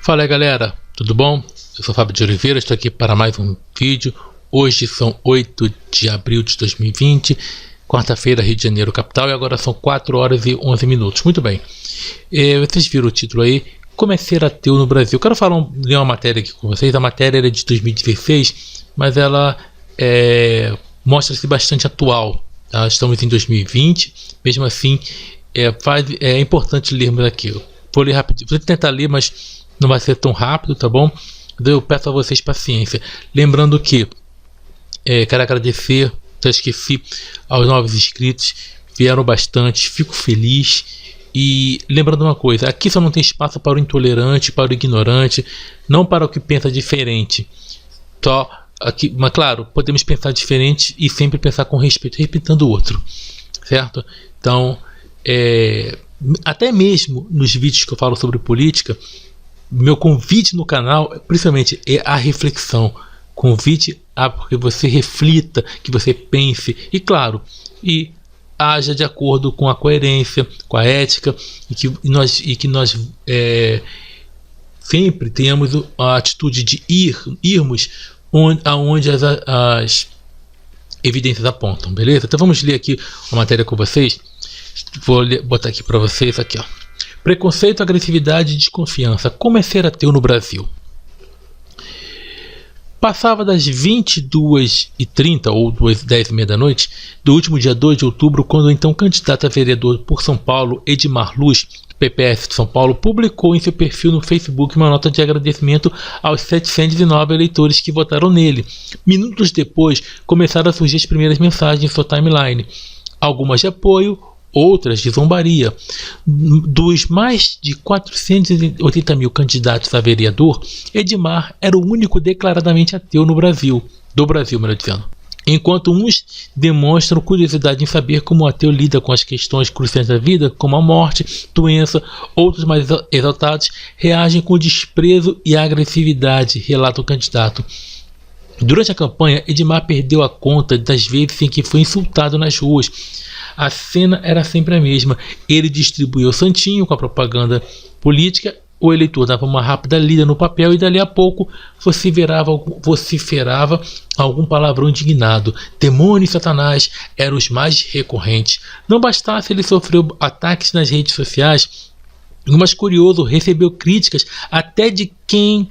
Fala aí galera, tudo bom? Eu sou o Fábio de Oliveira, estou aqui para mais um vídeo. Hoje são 8 de abril de 2020, quarta-feira, Rio de Janeiro, capital, e agora são 4 horas e 11 minutos. Muito bem, vocês viram o título aí, como é ser ateu no Brasil. Eu quero ler uma matéria aqui com vocês. A matéria é de 2016, mas ela mostra-se bastante atual, tá? Estamos em 2020, mesmo assim é importante lermos aquilo. Vou ler rapidinho, vou tentar ler, mas não vai ser tão rápido, tá bom? Eu peço a vocês paciência. Lembrando que quero agradecer, já esqueci, aos novos inscritos, vieram bastante, fico feliz. E lembrando uma coisa, aqui só não tem espaço para o intolerante, para o ignorante, não para o que pensa diferente. Só aqui, mas claro, podemos pensar diferente e sempre pensar com respeito, respeitando o outro, certo? Então, até mesmo nos vídeos que eu falo sobre política, meu convite no canal, principalmente, é a reflexão. Convite a que você reflita, que você pense e, claro, haja de acordo com a coerência, com a ética, e que nós sempre tenhamos a atitude de irmos aonde as evidências apontam, beleza? Então vamos ler aqui uma matéria com vocês. Vou botar aqui para vocês, aqui ó. Preconceito, agressividade e desconfiança. Como é ser ateu no Brasil? Passava das 22h30 ou 10h30 da noite do último dia 2 de outubro, quando o então candidato a vereador por São Paulo, Edmar Luz, do PPS de São Paulo, publicou em seu perfil no Facebook uma nota de agradecimento aos 709 eleitores que votaram nele. Minutos depois, começaram a surgir as primeiras mensagens em sua timeline, algumas de apoio, outras de zombaria. Dos mais de 480 mil candidatos a vereador, Edmar era o único declaradamente ateu no Brasil, melhor dizendo. Enquanto uns demonstram curiosidade em saber como o ateu lida com as questões cruciais da vida, como a morte, doença, outros mais exaltados reagem com desprezo e agressividade, relata o candidato. Durante a campanha, Edmar perdeu a conta das vezes em que foi insultado nas ruas. A cena era sempre a mesma. Ele distribuía o santinho com a propaganda política, o eleitor dava uma rápida lida no papel e dali a pouco vociferava algum palavrão indignado. Demônio e Satanás eram os mais recorrentes. Não bastasse, ele sofreu ataques nas redes sociais, e o mais curioso, recebeu críticas até de quem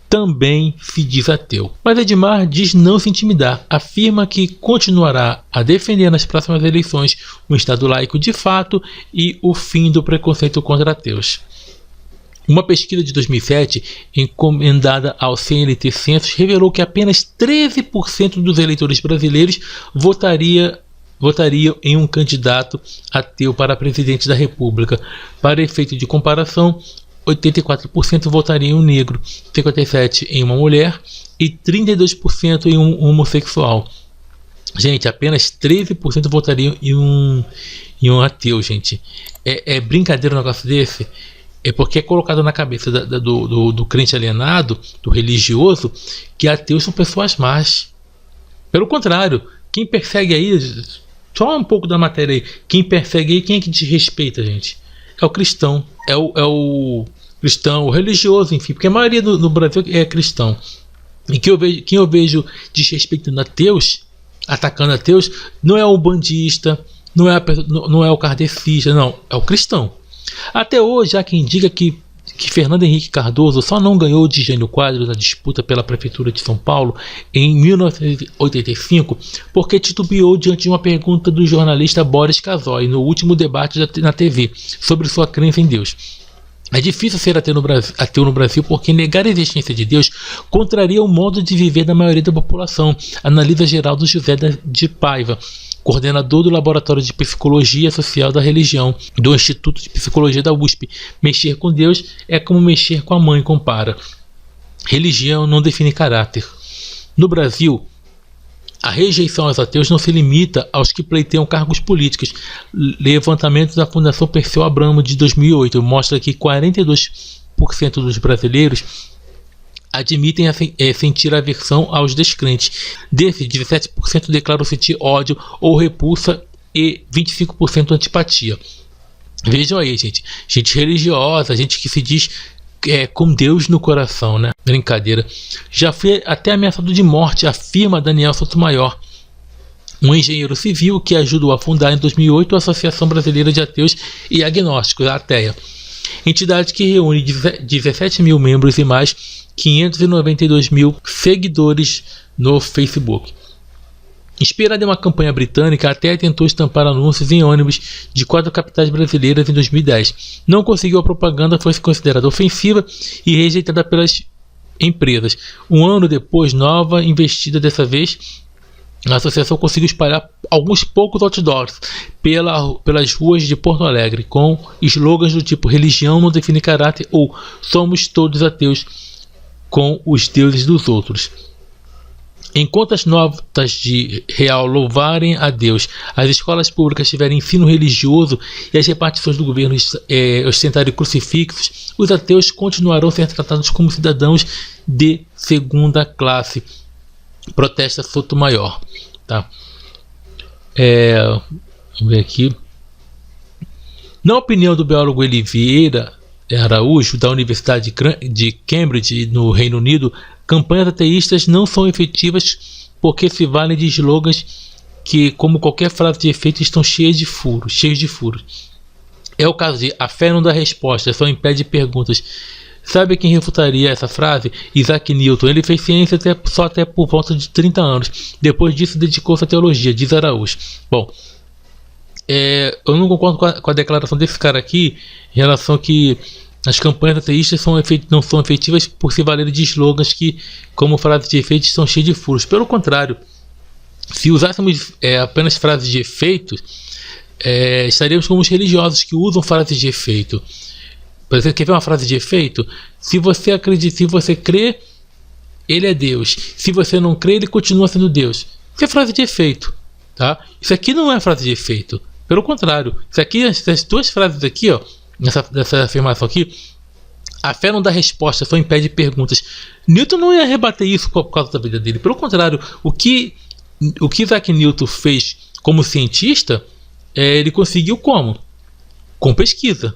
também se diz ateu. Mas Edmar diz não se intimidar, afirma que continuará a defender nas próximas eleições um Estado laico de fato e o fim do preconceito contra ateus. Uma pesquisa de 2007, encomendada ao CNT Censos, revelou que apenas 13% dos eleitores brasileiros votariam em um candidato ateu para presidente da República. Para efeito de comparação, 84% votariam em um negro, 57% em uma mulher e 32% em um homossexual. Gente, apenas 13% votariam em um ateu, gente. É brincadeira um negócio desse? É porque é colocado na cabeça do crente alienado, do religioso, que ateus são pessoas más. Pelo contrário, quem persegue aí, só um pouco da matéria aí, quem persegue aí, quem é que desrespeita, gente? É o cristão, é o cristão, o religioso, enfim, porque a maioria no Brasil é cristão. E quem eu vejo desrespeitando ateus, atacando ateus, não é o bandista, não é o kardecista, não, é o cristão. Até hoje há quem diga que Fernando Henrique Cardoso só não ganhou de Jânio Quadros a disputa pela Prefeitura de São Paulo em 1985 porque titubeou diante de uma pergunta do jornalista Boris Casoy no último debate na TV sobre sua crença em Deus. É difícil ser ateu no Brasil porque negar a existência de Deus contraria o modo de viver da maioria da população, analisa Geraldo José de Paiva, coordenador do Laboratório de Psicologia Social da Religião do Instituto de Psicologia da USP. Mexer com Deus é como mexer com a mãe, compara. Religião não define caráter. No Brasil, a rejeição aos ateus não se limita aos que pleiteiam cargos políticos. Levantamento da Fundação Perseu Abramo de 2008 mostra que 42% dos brasileiros admitem sentir aversão aos descrentes. Desses, 17% declaram sentir ódio ou repulsa e 25% antipatia. Vejam aí, gente religiosa, gente que se diz com Deus no coração, né? Brincadeira. Já fui até ameaçado de morte, afirma Daniel Sotomayor, um engenheiro civil que ajudou a fundar em 2008 a Associação Brasileira de Ateus e Agnósticos, a ATEA, entidade que reúne 17 mil membros e mais 592 mil seguidores no Facebook. Inspirada em uma campanha britânica, a ATEA tentou estampar anúncios em ônibus de 4 capitais brasileiras em 2010. Não conseguiu, a propaganda foi considerada ofensiva e rejeitada pelas empresas. Um ano depois, nova investida dessa vez, a associação conseguiu espalhar alguns poucos outdoors pelas ruas de Porto Alegre, com slogans do tipo "religião não define caráter" ou "somos todos ateus com os deuses dos outros". Enquanto as notas de real louvarem a Deus, as escolas públicas tiverem ensino religioso e as repartições do governo ostentarem crucifixos, os ateus continuarão sendo tratados como cidadãos de segunda classe. Protesta Sotomayor, tá? Vamos ver aqui. Na opinião do biólogo Oliveira Araújo, da Universidade de Cambridge, no Reino Unido, campanhas ateístas não são efetivas porque se valem de slogans que, como qualquer frase de efeito, estão cheios de furos. É o caso de "a fé não dá resposta, só impede perguntas". Sabe quem refutaria essa frase? Isaac Newton. Ele fez ciência só até por volta de 30 anos. Depois disso, dedicou-se à teologia, diz Araújo. Bom, eu não concordo com a declaração desse cara aqui em relação a que as campanhas ateístas não são efetivas por se valerem de slogans que, como frases de efeito, estão cheios de furos. Pelo contrário, se usássemos apenas frases de efeito, estaríamos como os religiosos que usam frases de efeito. Por exemplo, quer ver uma frase de efeito? Se você acredita, se você crê, ele é Deus. Se você não crê, ele continua sendo Deus. Isso é frase de efeito, tá? Isso aqui não é frase de efeito. Pelo contrário, isso aqui, essas duas frases aqui, ó, nessa afirmação aqui, "a fé não dá resposta, só impede perguntas". Newton não ia rebater isso por causa da vida dele. Pelo contrário, o que Isaac Newton fez como cientista, ele conseguiu como? Com pesquisa.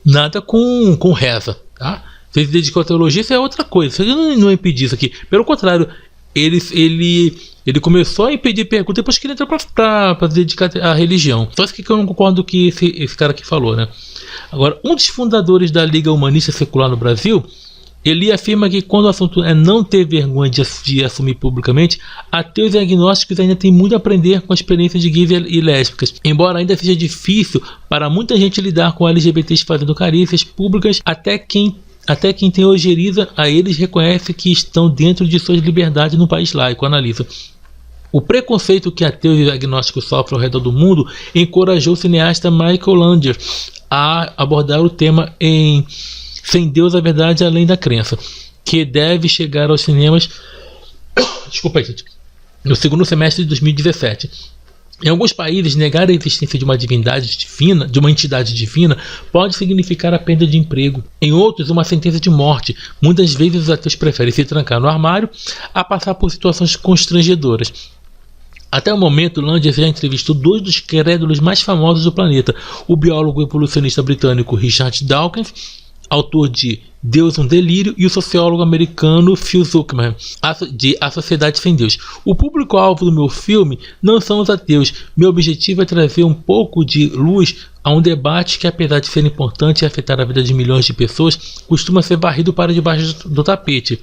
Nada com reza, tá? Se ele dedicou à teologia, isso é outra coisa. Isso não impediu isso aqui. Pelo contrário, ele começou a impedir perguntas depois que ele entrou para dedicar à religião. Só isso que eu não concordo com que esse cara aqui falou, né? Agora, um dos fundadores da Liga Humanista Secular no Brasil, ele afirma que quando o assunto é não ter vergonha de assumir publicamente, ateus e agnósticos ainda têm muito a aprender com a experiência de gays e lésbicas. Embora ainda seja difícil para muita gente lidar com LGBTs fazendo carícias públicas, até quem tem ojeriza a eles reconhece que estão dentro de suas liberdades no país laico, analisa. O preconceito que ateus e agnósticos sofrem ao redor do mundo encorajou o cineasta Michael Lander a abordar o tema em Sem Deus, a Verdade Além da Crença, que deve chegar aos cinemas no segundo semestre de 2017. Em alguns países, negar a existência de uma divindade divina, de uma entidade divina, pode significar a perda de emprego. Em outros, uma sentença de morte. Muitas vezes os ateus preferem se trancar no armário a passar por situações constrangedoras. Até o momento, Lander já entrevistou 2 dos crédulos mais famosos do planeta: o biólogo evolucionista britânico Richard Dawkins, autor de Deus, um Delírio, e o sociólogo americano Phil Zuckerman, de A Sociedade Sem Deus. O público-alvo do meu filme não são os ateus. Meu objetivo é trazer um pouco de luz a um debate que, apesar de ser importante e afetar a vida de milhões de pessoas, costuma ser varrido para debaixo do tapete.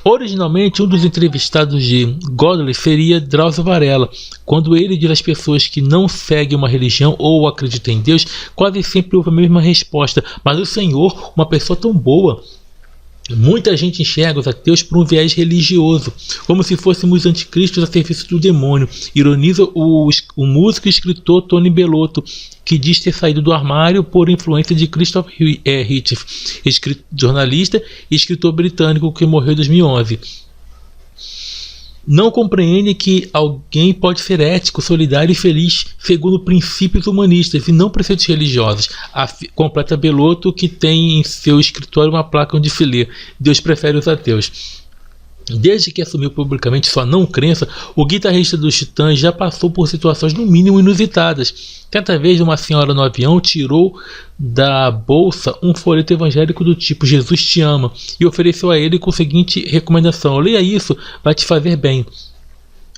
Originalmente, um dos entrevistados de Godley seria Drauzio Varela. Quando ele diz às pessoas que não seguem uma religião ou acreditam em Deus, quase sempre houve a mesma resposta: "Mas o Senhor, uma pessoa tão boa". Muita gente enxerga os ateus por um viés religioso, como se fôssemos anticristos a serviço do demônio, ironiza o músico e escritor Tony Bellotto, que diz ter saído do armário por influência de Christopher Hitchens, jornalista e escritor britânico que morreu em 2011. Não compreende que alguém pode ser ético, solidário e feliz segundo princípios humanistas e não preceitos religiosos. Completa Bellotto, que tem em seu escritório uma placa onde se lê: "Deus prefere os ateus". Desde que assumiu publicamente sua não crença, o guitarrista dos Titãs já passou por situações no mínimo inusitadas. Certa vez, uma senhora no avião tirou da bolsa um folheto evangélico do tipo "Jesus te ama" e ofereceu a ele com a seguinte recomendação: "Leia isso, vai te fazer bem."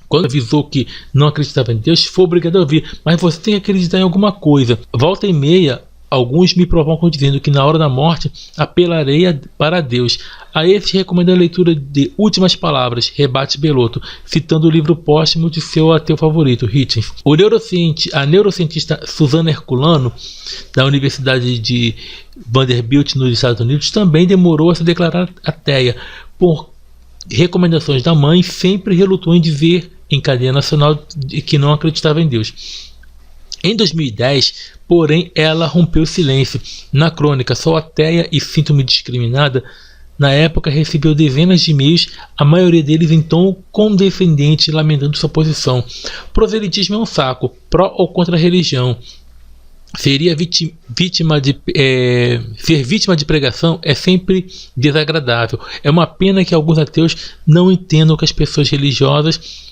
Quando avisou que não acreditava em Deus, foi obrigado a ouvir: "Mas você tem que acreditar em alguma coisa." Volta e meia, alguns me provocam dizendo que na hora da morte apelarei para Deus. A esses recomendo a leitura de Últimas Palavras, rebate Bellotto, citando o livro póstumo de seu ateu favorito, Hitchens. A neurocientista Susana Herculano, da Universidade de Vanderbilt, nos Estados Unidos, também demorou a se declarar ateia. Por recomendações da mãe, sempre relutou em dizer em cadeia nacional que não acreditava em Deus. Em 2010, porém, ela rompeu o silêncio. Na crônica "Sou ateia e sinto-me discriminada", na época recebeu dezenas de e-mails, a maioria deles em tom condescendente, lamentando sua posição. Proselitismo é um saco, pró ou contra a religião. Ser vítima de pregação é sempre desagradável. É uma pena que alguns ateus não entendam que as pessoas religiosas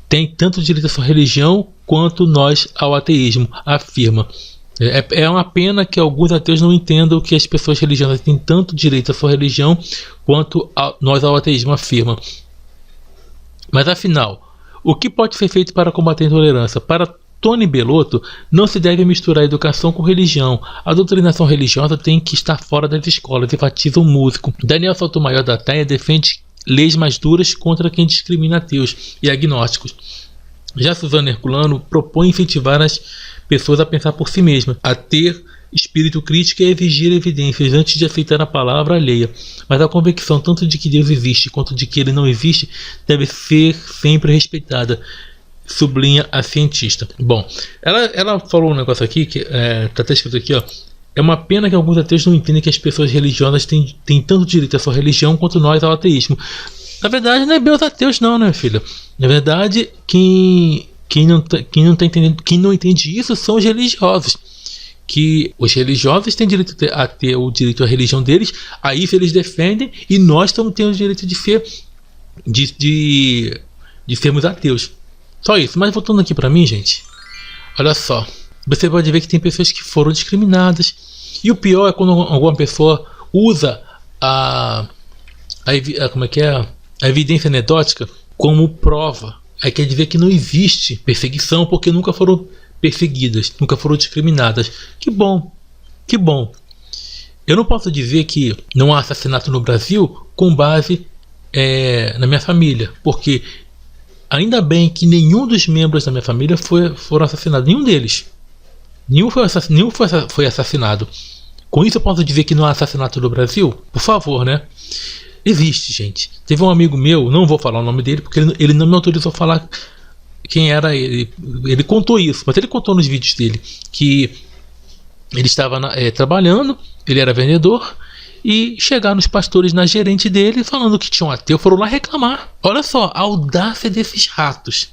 têm tanto direito à sua religião quanto nós ao ateísmo, afirma. É uma pena que alguns ateus não entendam que as pessoas religiosas têm tanto direito à sua religião quanto nós ao ateísmo, afirma. Mas afinal, o que pode ser feito para combater a intolerância? Para Tony Bellotto, não se deve misturar educação com religião. A doutrinação religiosa tem que estar fora das escolas, enfatiza o músico. Daniel Sotomayor da Taia defende leis mais duras contra quem discrimina ateus e agnósticos. Já Susana Herculano propõe incentivar as pessoas a pensar por si mesmas, a ter espírito crítico e a exigir evidências antes de aceitar a palavra alheia. Mas a convicção tanto de que Deus existe quanto de que ele não existe deve ser sempre respeitada, sublinha a cientista. Bom, ela falou um negócio aqui que tá até escrito aqui, ó. É uma pena que alguns ateus não entendem que as pessoas religiosas têm tanto direito à sua religião quanto nós ao ateísmo. Na verdade, não é bem os ateus não, né, filha? Na verdade, quem não entende isso são os religiosos. Que os religiosos têm direito a ter o direito à religião deles, a isso eles defendem, e nós também temos o direito de sermos ateus. Só isso. Mas voltando aqui pra mim, gente, olha só. Você pode ver que tem pessoas que foram discriminadas. E o pior é quando alguma pessoa usa a evidência anedótica como prova. Aí quer dizer que não existe perseguição porque nunca foram perseguidas, nunca foram discriminadas. Que bom, que bom. Eu não posso dizer que não há assassinato no Brasil com base na minha família, porque ainda bem que nenhum dos membros da minha família foram assassinados, nenhum deles. Nenhum foi assassinado. Com isso eu posso dizer que não há assassinato no Brasil? Por favor, né? Existe, gente. Teve um amigo meu, não vou falar o nome dele porque ele não me autorizou a falar quem era ele. Ele contou isso, mas ele contou nos vídeos dele que ele estava trabalhando, ele era vendedor, e chegaram os pastores na gerente dele falando que tinha um ateu, foram lá reclamar. Olha só, a audácia desses ratos.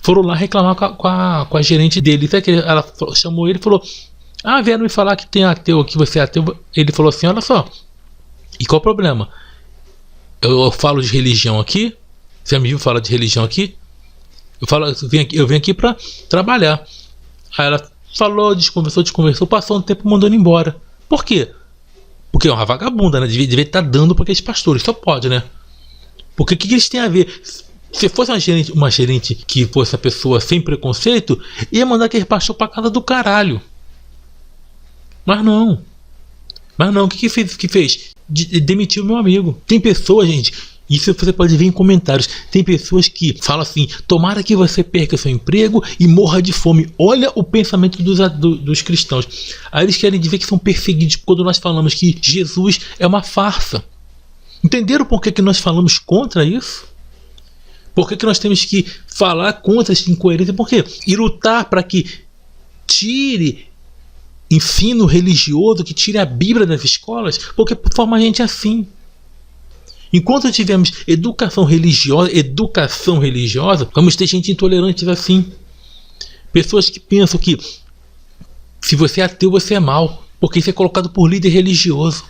Foram lá reclamar com a gerente dele. Até que ela chamou ele e falou: "Ah, vieram me falar que tem ateu aqui, você é ateu." Ele falou assim: "Olha só, e qual o problema? Eu falo de religião aqui, você me viu falar de religião aqui? Eu venho aqui pra trabalhar." Aí ela falou, desconversou, passou um tempo mandando embora. Por quê? Porque é uma vagabunda, né? Devia estar dando para aqueles pastores, só pode, né? Porque o que eles têm a ver? Se fosse uma gerente que fosse a pessoa sem preconceito, ia mandar aquele pastor pra casa do caralho. Mas não, o que fez? Demitiu meu amigo. Tem pessoas, gente, isso você pode ver em comentários, tem pessoas que falam assim: tomara que você perca seu emprego e morra de fome. Olha o pensamento dos cristãos. Aí eles querem dizer que são perseguidos quando nós falamos que Jesus é uma farsa. Entenderam por que nós falamos contra isso? Por que nós temos que falar contra essa incoerência? Por quê? E lutar para que tire ensino religioso, que tire a Bíblia das escolas, porque forma a gente assim. Enquanto tivermos educação religiosa, vamos ter gente intolerante assim. Pessoas que pensam que se você é ateu, você é mau, porque isso é colocado por líder religioso.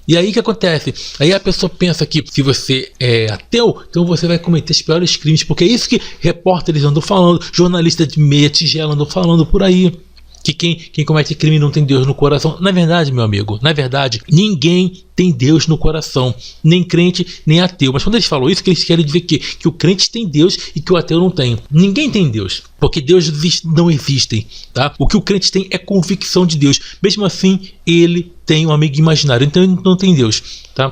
E aí o que acontece? Aí a pessoa pensa que se você é ateu, então você vai cometer os piores crimes, porque é isso que repórteres andam falando, jornalistas de meia tigela andam falando por aí. Que quem comete crime não tem Deus no coração. Na verdade, meu amigo, na verdade, ninguém tem Deus no coração. Nem crente, nem ateu. Mas quando eles falam isso, que eles querem dizer que o crente tem Deus e que o ateu não tem. Ninguém tem Deus, porque Deus não existem, tá? O que o crente tem é convicção de Deus. Mesmo assim, ele tem um amigo imaginário. Então ele não tem Deus, tá?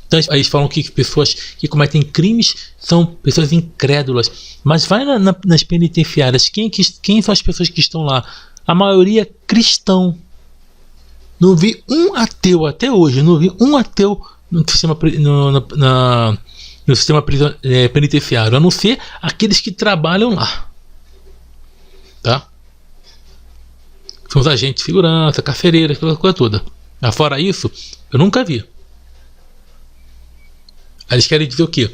Então eles falam que pessoas que cometem crimes são pessoas incrédulas. Mas vai nas penitenciárias, quem são as pessoas que estão lá? A maioria cristão. Não vi um ateu até hoje, não vi um ateu no sistema, no sistema penitenciário, a não ser aqueles que trabalham lá. Tá? São os agentes de segurança, carcereiras, aquela coisa toda. Mas fora isso, eu nunca vi. Aí eles querem dizer o quê?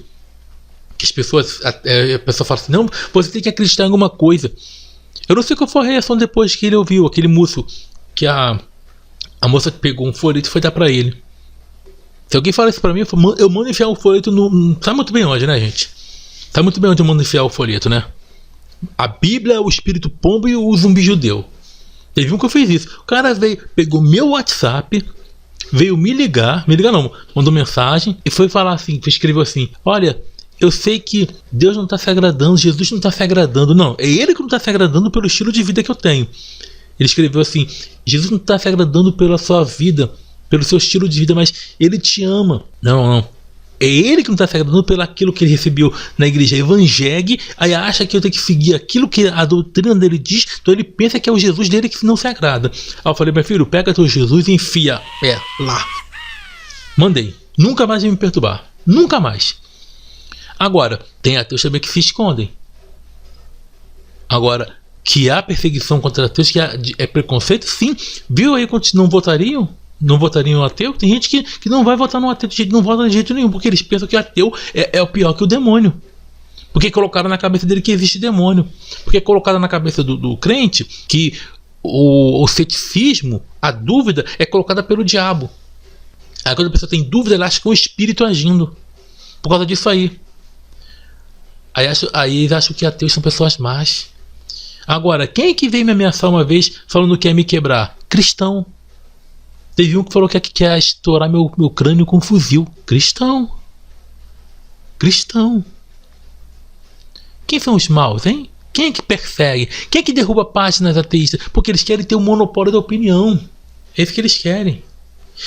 Que as pessoas, a pessoa fala assim, não, você tem que acreditar em alguma coisa. Eu não sei qual foi a reação depois que ele ouviu, aquele moço, que a moça que pegou um folheto e foi dar pra ele. Se alguém fala isso pra mim, eu mando enfiar o folheto no... Sabe muito bem onde, né, gente? Sabe muito bem onde eu mando enfiar o folheto, né? A Bíblia, o espírito pombo e o zumbi judeu. Teve um que eu fiz isso. O cara veio, pegou meu WhatsApp, veio me ligar não, mandou mensagem e foi falar assim, escreveu assim, olha, eu sei que Deus não está se agradando, Jesus não está se agradando, não, é Ele que não está se agradando pelo estilo de vida que eu tenho. Ele escreveu assim, Jesus não está se agradando pela sua vida, pelo seu estilo de vida, mas Ele te ama. Não, é Ele que não está se agradando pelo aquilo que ele recebeu na igreja evangélica, aí acha que eu tenho que seguir aquilo que a doutrina dele diz, então ele pensa que é o Jesus dele que não se agrada. Aí eu falei, meu filho, pega teu Jesus e enfia lá. Mandei. Nunca mais vai me perturbar. Nunca mais. Agora, tem ateus também que se escondem. Agora, que há perseguição contra ateus, que é preconceito, sim. Viu aí quantos não votariam? Não votariam no ateu? Tem gente que não vai votar no ateu, não vota de jeito nenhum, porque eles pensam que o ateu é o pior que o demônio. Porque colocaram na cabeça dele que existe demônio. Porque colocaram na cabeça do crente que o ceticismo, a dúvida, é colocada pelo diabo. Aí quando a pessoa tem dúvida, ela acha que é um espírito agindo. Por causa disso aí. Aí eles acham que ateus são pessoas más. Agora, quem é que veio me ameaçar uma vez falando que ia me quebrar? Cristão. Teve um que falou que quer estourar meu crânio com um fuzil. Cristão. Quem são os maus, hein? Quem é que persegue? Quem é que derruba páginas ateístas? Porque eles querem ter o monopólio da opinião. É isso que eles querem.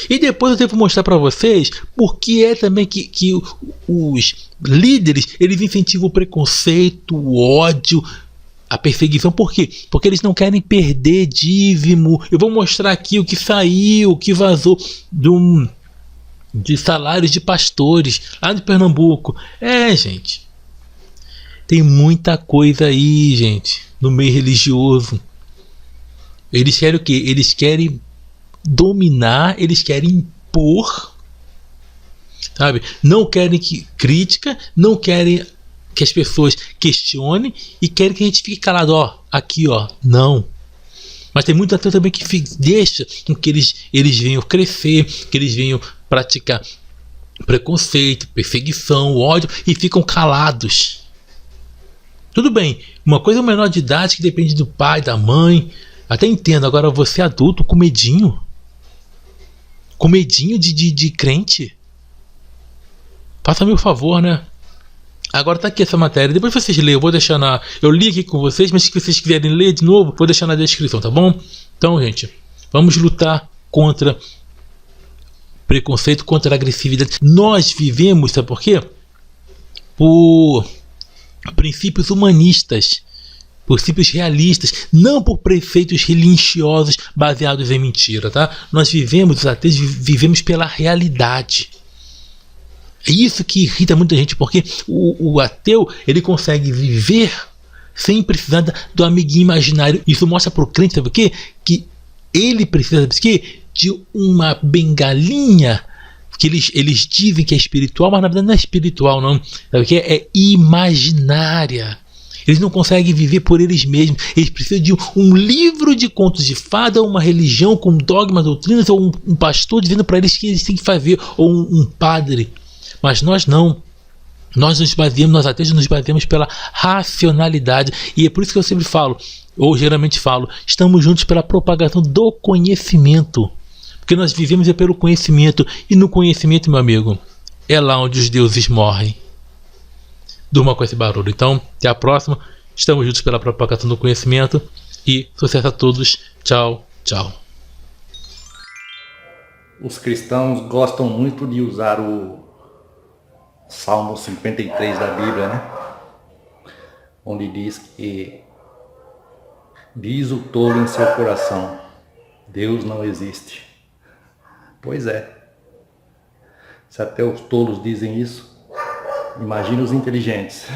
E depois eu devo mostrar para vocês porque é também que os líderes, eles incentivam o preconceito, o ódio, a perseguição. Por quê? Porque eles não querem perder dízimo. Eu vou mostrar aqui o que saiu, o que vazou de salários de pastores lá de Pernambuco. Gente, tem muita coisa aí, gente, no meio religioso. Eles querem o quê? Eles querem dominar, eles querem impor, sabe? Não querem crítica, não querem que as pessoas questionem e querem que a gente fique calado, aqui, não. Mas tem muito ateu também que deixa com que eles venham crescer, que eles venham praticar preconceito, perseguição, ódio e ficam calados. Tudo bem, uma coisa é o menor de idade que depende do pai, da mãe, até entendo. Agora você é adulto com medinho de crente, faça-me o favor, né? Agora tá aqui essa matéria, depois vocês leem, eu li aqui com vocês, mas se vocês quiserem ler de novo, vou deixar na descrição, tá bom? Então, gente, vamos lutar contra preconceito, contra a agressividade. Nós vivemos, sabe por quê? Por princípios humanistas, por princípios realistas, não por preceitos religiosos baseados em mentira, tá? Nós vivemos, os ateus vivemos pela realidade. É isso que irrita muita gente, porque o ateu, ele consegue viver sem precisar do amiguinho imaginário. Isso mostra para o crente, sabe o quê? Que ele precisa, sabe o quê? De uma bengalinha que eles dizem que é espiritual, mas na verdade não é espiritual, não. Sabe o quê? É imaginária. Eles não conseguem viver por eles mesmos. Eles precisam de um livro de contos de fada, uma religião com dogmas, doutrinas, ou um pastor dizendo para eles que eles têm que fazer, ou um padre. Mas nós não. Nós ateus nos baseamos pela racionalidade. E é por isso que eu sempre falo, ou geralmente falo, estamos juntos pela propagação do conhecimento. Porque nós vivemos pelo conhecimento. E no conhecimento, meu amigo, é lá onde os deuses morrem. Durma com esse barulho. Então, até a próxima. Estamos juntos pela propagação do conhecimento. E sucesso a todos. Tchau, tchau. Os cristãos gostam muito de usar o Salmo 53 da Bíblia, né? Onde diz que diz o tolo em seu coração: Deus não existe. Pois é. Se até os tolos dizem isso, imagine os inteligentes.